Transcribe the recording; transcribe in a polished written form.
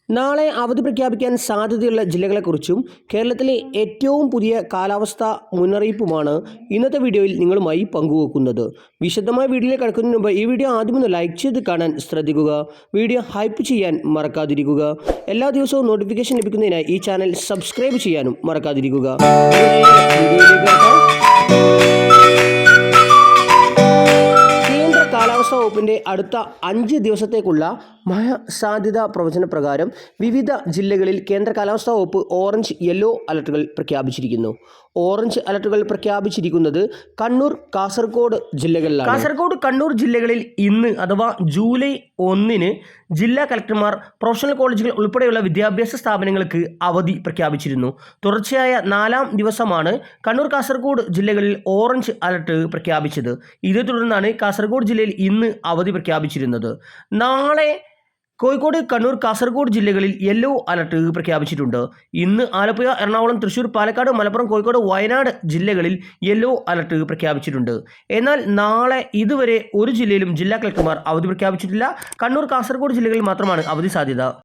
നാളെ അവധി പ്രഖ്യാപിക്കാൻ സാധ്യതയുള്ള ജില്ലകളെക്കുറിച്ചും കേരളത്തിലെ ഏറ്റവും പുതിയ കാലാവസ്ഥാ മുന്നറിയിപ്പുമാണ് ഇന്നത്തെ വീഡിയോയിൽ നിങ്ങളുമായി പങ്കുവെക്കുന്നത്. വിശദമായ വീഡിയോയിലേക്ക് കടക്കുന്നതിന് മുമ്പ് ഈ വീഡിയോ ആദ്യമൊന്ന് ലൈക്ക് ചെയ്ത് കാണാൻ ശ്രദ്ധിക്കുക. വീഡിയോ ഹൈപ്പ് ചെയ്യാൻ മറക്കാതിരിക്കുക. എല്ലാ ദിവസവും നോട്ടിഫിക്കേഷൻ ലഭിക്കുന്നതിനായി ഈ ചാനൽ സബ്സ്ക്രൈബ് ചെയ്യാനും മറക്കാതിരിക്കുക. കാലാവസ്ഥാ വകുപ്പിൻ്റെ അടുത്ത 5 ദിവസത്തേക്കുള്ള മഴ സാധ്യതാ പ്രവചന പ്രകാരം വിവിധ ജില്ലകളിൽ കേന്ദ്ര കാലാവസ്ഥാ വകുപ്പ് ഓറഞ്ച് യെല്ലോ അലർട്ടുകൾ പ്രഖ്യാപിച്ചിരിക്കുന്നു. ഓറഞ്ച് അലർട്ടുകൾ പ്രഖ്യാപിച്ചിരിക്കുന്നത് കണ്ണൂർ, കാസർഗോഡ് ജില്ലകളിലാണ്. കാസർഗോഡ്, കണ്ണൂർ ജില്ലകളിൽ ഇന്ന് അഥവാ ജൂലൈ 1 ജില്ലാ കളക്ടർമാർ പ്രൊഫഷണൽ കോളേജുകൾ ഉൾപ്പെടെയുള്ള വിദ്യാഭ്യാസ സ്ഥാപനങ്ങൾക്ക് അവധി പ്രഖ്യാപിച്ചിരുന്നു. തുടർച്ചയായ 4ാം ദിവസമാണ് കണ്ണൂർ, കാസർഗോഡ് ജില്ലകളിൽ ഓറഞ്ച് അലർട്ട് പ്രഖ്യാപിച്ചത്. ഇതേ തുടർന്നാണ് കാസർഗോഡ് ജില്ലയിൽ ഇന്ന് അവധി പ്രഖ്യാപിച്ചിരുന്നത്. നാളെ കോഴിക്കോട്, കണ്ണൂർ, കാസർഗോഡ് ജില്ലകളിൽ യെല്ലോ അലർട്ട് പ്രഖ്യാപിച്ചിട്ടുണ്ട്. ഇന്ന് ആലപ്പുഴ, എറണാകുളം, തൃശ്ശൂർ, പാലക്കാട്, മലപ്പുറം, കോഴിക്കോട്, വയനാട് ജില്ലകളിൽ യെല്ലോ അലർട്ട് പ്രഖ്യാപിച്ചിട്ടുണ്ട്. എന്നാൽ നാളെ ഇതുവരെ ഒരു ജില്ലയിലും ജില്ലാ കളക്ടർമാർ അവധി പ്രഖ്യാപിച്ചിട്ടില്ല. കണ്ണൂർ, കാസർഗോഡ് ജില്ലകളിൽ മാത്രമാണ് അവധി സാധ്യത.